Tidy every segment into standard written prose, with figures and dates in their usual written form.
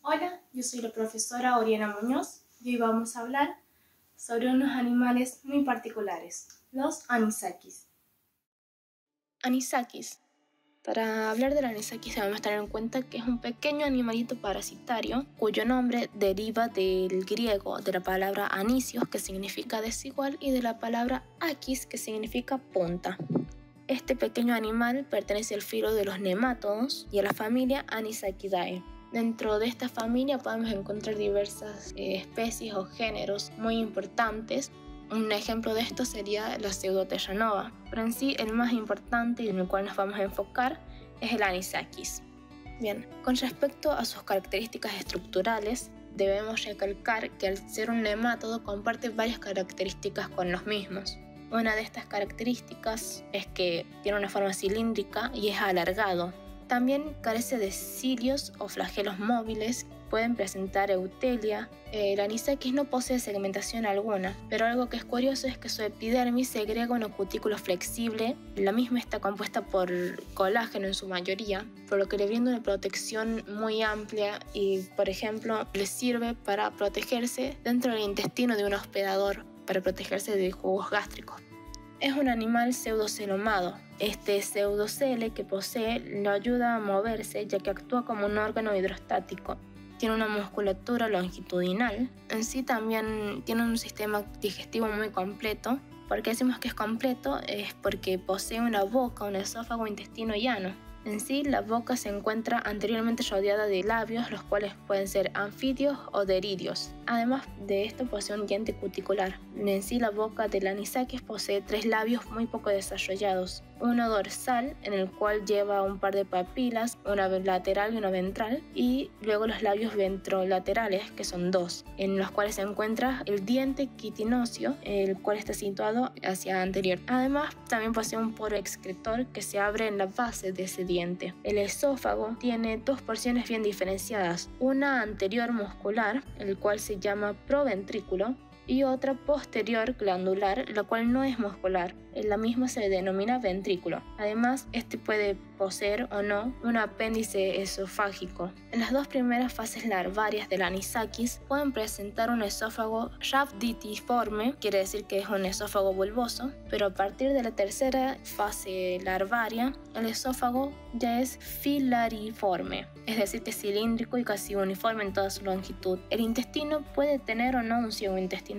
Hola, yo soy la profesora Oriana Muñoz y hoy vamos a hablar sobre unos animales muy particulares, los anisakis. Anisakis. Para hablar del anisakis debemos tener en cuenta que es un pequeño animalito parasitario cuyo nombre deriva del griego de la palabra anisios, que significa desigual, y de la palabra akis, que significa punta. Este pequeño animal pertenece al filo de los nemátodos y a la familia Anisakidae. Dentro de esta familia podemos encontrar diversas especies o géneros muy importantes. Un ejemplo de esto sería la Pseudoterranova, pero en sí el más importante y en el cual nos vamos a enfocar es el Anisakis. Bien, con respecto a sus características estructurales, debemos recalcar que al ser un nemátodo comparte varias características con los mismos. Una de estas características es que tiene una forma cilíndrica y es alargado. También carece de cilios o flagelos móviles, pueden presentar eutelia. El anisakis no posee segmentación alguna, pero algo que es curioso es que su epidermis segrega una cutícula flexible. La misma está compuesta por colágeno en su mayoría, por lo que le brinda una protección muy amplia y, por ejemplo, le sirve para protegerse dentro del intestino de un hospedador, para protegerse de jugos gástricos. Es un animal pseudocelomado. Este pseudocele que posee lo ayuda a moverse, ya que actúa como un órgano hidrostático. Tiene una musculatura longitudinal. En sí también tiene un sistema digestivo muy completo. ¿Por qué decimos que es completo? Es porque posee una boca, un esófago, intestino y ano. En sí, la boca se encuentra anteriormente rodeada de labios, los cuales pueden ser anfibios o deirios. Además de esto, posee un diente cuticular. En sí, la boca del anisakis posee 3 labios muy poco desarrollados. Uno dorsal, en el cual lleva un par de papilas, una lateral y una ventral, y luego los labios ventrolaterales, que son 2, en los cuales se encuentra el diente quitinóceo, el cual está situado hacia anterior. Además, también posee un poro excretor que se abre en la base de ese diente. El esófago tiene 2 porciones bien diferenciadas, una anterior muscular, el cual se llama proventrículo, y otra posterior glandular, la cual no es muscular. La misma se denomina ventrículo. Además, este puede poseer o no un apéndice esofágico. En las 2 primeras fases larvarias del anisakis pueden presentar un esófago rhabditiforme, quiere decir que es un esófago bulboso, pero a partir de la tercera fase larvaria, el esófago ya es filariforme, es decir, que es cilíndrico y casi uniforme en toda su longitud. El intestino puede tener o no un ciego intestinal.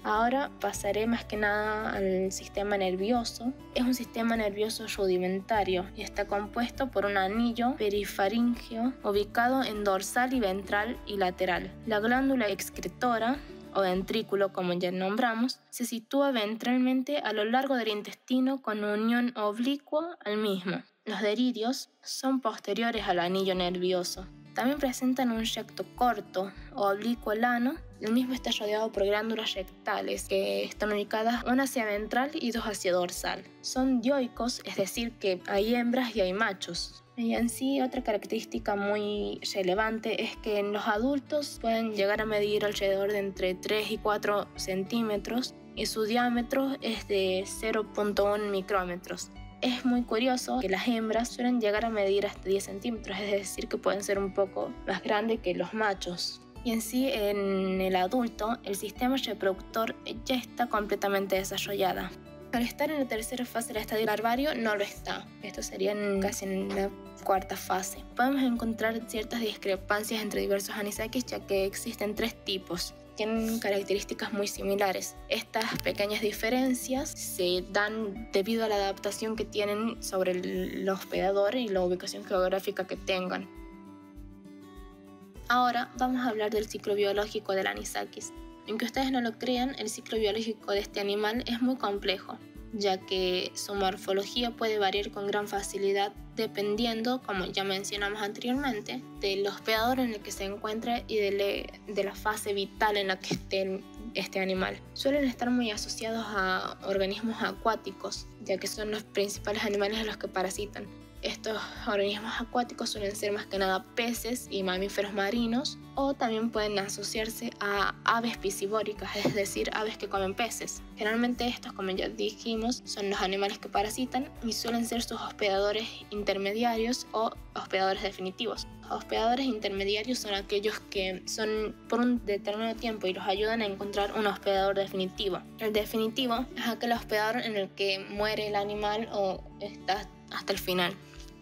Ahora pasaré más que nada al sistema nervioso. Es un sistema nervioso rudimentario y está compuesto por un anillo perifaringeo ubicado en dorsal y ventral y lateral. La glándula excretora, o ventrículo como ya nombramos, se sitúa ventralmente a lo largo del intestino con unión oblicua al mismo. Los deirios son posteriores al anillo nervioso. También presentan un recto corto o oblicuo al ano. El mismo está rodeado por glándulas rectales que están ubicadas una hacia ventral y 2 hacia dorsal. Son dioicos, es decir, que hay hembras y hay machos. Y en sí, otra característica muy relevante es que en los adultos pueden llegar a medir alrededor de entre 3 y 4 centímetros y su diámetro es de 0.1 micrómetros. Es muy curioso que las hembras suelen llegar a medir hasta 10 centímetros, es decir, que pueden ser un poco más grandes que los machos. Y en sí, en el adulto, el sistema reproductor ya está completamente desarrollado. Al estar en la tercera fase del estadio larvario, no lo está. Esto sería casi en la 4ª fase. Podemos encontrar ciertas discrepancias entre diversos anisakis, ya que existen 3 tipos. Tienen características muy similares. Estas pequeñas diferencias se dan debido a la adaptación que tienen sobre el hospedador y la ubicación geográfica que tengan. Ahora vamos a hablar del ciclo biológico del anisakis. Aunque ustedes no lo crean, el ciclo biológico de este animal es muy complejo, ya que su morfología puede variar con gran facilidad dependiendo, como ya mencionamos anteriormente, del hospedador en el que se encuentre y de la fase vital en la que esté este animal. Suelen estar muy asociados a organismos acuáticos, ya que son los principales animales a los que parasitan. Estos organismos acuáticos suelen ser más que nada peces y mamíferos marinos, o también pueden asociarse a aves piscivóricas, es decir, aves que comen peces. Generalmente estos, como ya dijimos, son los animales que parasitan y suelen ser sus hospedadores intermediarios o hospedadores definitivos. Los hospedadores intermediarios son aquellos que son por un determinado tiempo y los ayudan a encontrar un hospedador definitivo. El definitivo es aquel hospedador en el que muere el animal o está hasta el final,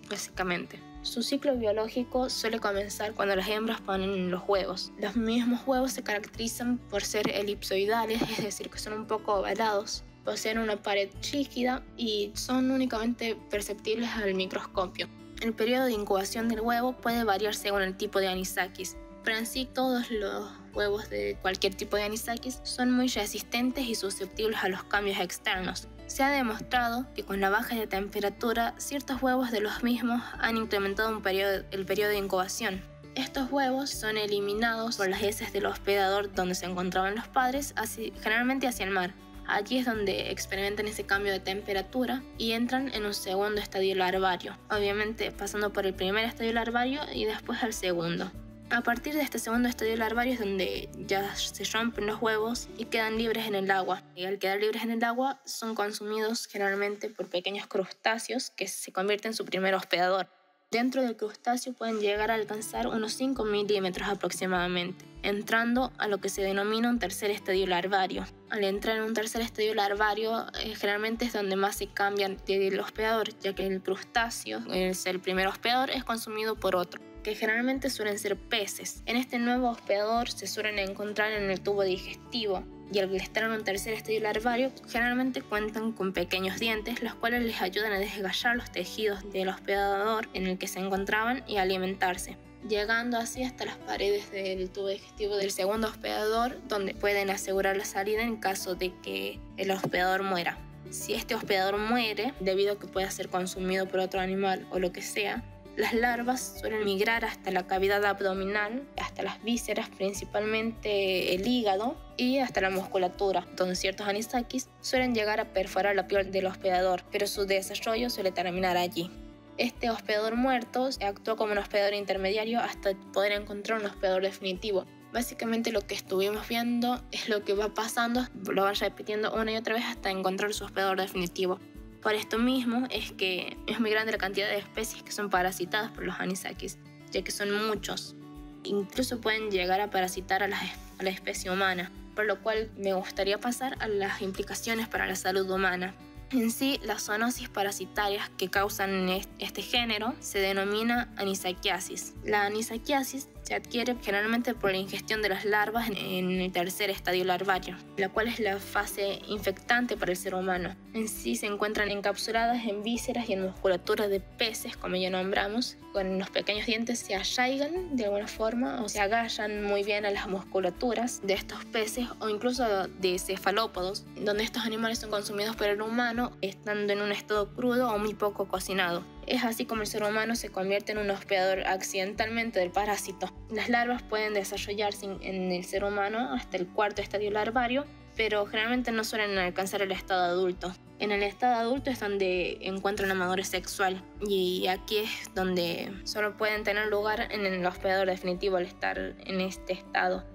básicamente. Su ciclo biológico suele comenzar cuando las hembras ponen los huevos. Los mismos huevos se caracterizan por ser elipsoidales, es decir, que son un poco ovalados, poseen una pared rígida y son únicamente perceptibles al microscopio. El periodo de incubación del huevo puede variar según el tipo de anisakis, pero en sí todos los huevos de cualquier tipo de anisakis son muy resistentes y susceptibles a los cambios externos. Se ha demostrado que con la baja de temperatura, ciertos huevos de los mismos han incrementado el periodo de incubación. Estos huevos son eliminados por las heces del hospedador donde se encontraban los padres, generalmente hacia el mar. Allí es donde experimentan ese cambio de temperatura y entran en un segundo estadio larvario, obviamente pasando por el primer estadio larvario y después al segundo. A partir de este segundo estadio larvario es donde ya se rompen los huevos y quedan libres en el agua. Y al quedar libres en el agua son consumidos generalmente por pequeños crustáceos que se convierten en su primer hospedador. Dentro del crustáceo pueden llegar a alcanzar unos 5 milímetros aproximadamente, entrando a lo que se denomina un tercer estadio larvario. Al entrar en un tercer estadio larvario, generalmente es donde más se cambian del hospedador, ya que el crustáceo, es el primer hospedador, es consumido por otro, que generalmente suelen ser peces. En este nuevo hospedador se suelen encontrar en el tubo digestivo, y al estar en un tercer estadio larvario generalmente cuentan con pequeños dientes, los cuales les ayudan a desgallar los tejidos del hospedador en el que se encontraban y a alimentarse, llegando así hasta las paredes del tubo digestivo del segundo hospedador, donde pueden asegurar la salida en caso de que el hospedador muera. Si este hospedador muere, debido a que pueda ser consumido por otro animal o lo que sea, las larvas suelen migrar hasta la cavidad abdominal, hasta las vísceras, principalmente el hígado, y hasta la musculatura, donde ciertos anisakis suelen llegar a perforar la piel del hospedador, pero su desarrollo suele terminar allí. Este hospedador muerto actúa como un hospedador intermediario hasta poder encontrar un hospedador definitivo. Básicamente lo que estuvimos viendo es lo que va pasando, lo van repitiendo una y otra vez hasta encontrar su hospedador definitivo. Por esto mismo es que es muy grande la cantidad de especies que son parasitadas por los anisakis, ya que son muchos. Incluso pueden llegar a parasitar a la especie humana, por lo cual me gustaría pasar a las implicaciones para la salud humana. En sí, las zoonosis parasitarias que causan este género se denomina anisakiasis. La anisakiasis se adquiere generalmente por la ingestión de las larvas en el tercer estadio larvario, la cual es la fase infectante para el ser humano. En sí se encuentran encapsuladas en vísceras y en musculatura de peces, como ya nombramos. Con los pequeños dientes se arraigan de alguna forma o se agarran muy bien a las musculaturas de estos peces o incluso de cefalópodos, donde estos animales son consumidos por el humano estando en un estado crudo o muy poco cocinado. Es así como el ser humano se convierte en un hospedador accidentalmente del parásito. Las larvas pueden desarrollarse en el ser humano hasta el cuarto estadio larvario, pero generalmente no suelen alcanzar el estado adulto. En el estado adulto es donde encuentran la madurez sexual, y aquí es donde solo pueden tener lugar en el hospedador definitivo al estar en este estado.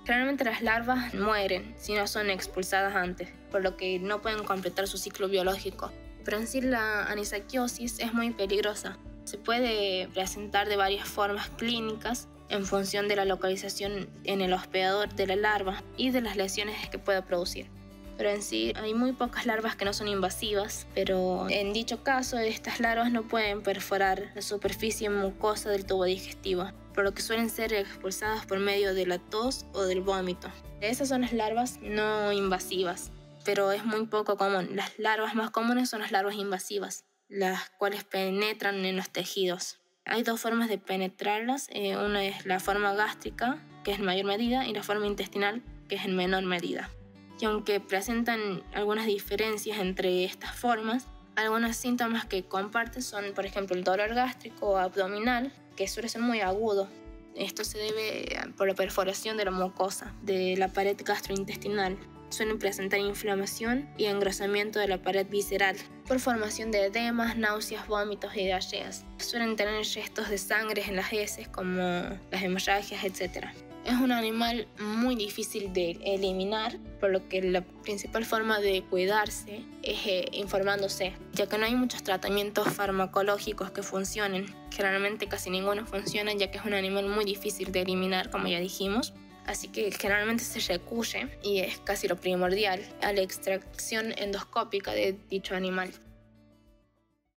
Generalmente las larvas mueren si no son expulsadas antes, por lo que no pueden completar su ciclo biológico. Pero en sí la anisakiosis es muy peligrosa. Se puede presentar de varias formas clínicas en función de la localización en el hospedador de la larva y de las lesiones que pueda producir. Pero en sí hay muy pocas larvas que no son invasivas, pero en dicho caso estas larvas no pueden perforar la superficie mucosa del tubo digestivo, por lo que suelen ser expulsadas por medio de la tos o del vómito. Esas son las larvas no invasivas, pero es muy poco común. Las larvas más comunes son las larvas invasivas, las cuales penetran en los tejidos. Hay dos formas de penetrarlas, una es la forma gástrica, que es en mayor medida, y la forma intestinal, que es en menor medida. Y aunque presentan algunas diferencias entre estas formas, algunos síntomas que comparten son, por ejemplo, el dolor gástrico o abdominal, que suele ser muy agudo. Esto se debe por la perforación de la mucosa de la pared gastrointestinal. suelen presentar inflamación y engrosamiento de la pared visceral por formación de edemas, náuseas, vómitos y diarreas. Suelen tener restos de sangre en las heces como las hemorragias, etc. Es un animal muy difícil de eliminar, por lo que la principal forma de cuidarse es informándose, ya que no hay muchos tratamientos farmacológicos que funcionen. Generalmente casi ninguno funciona, ya que es un animal muy difícil de eliminar, como ya dijimos. Así que generalmente se recurre, y es casi lo primordial, a la extracción endoscópica de dicho animal.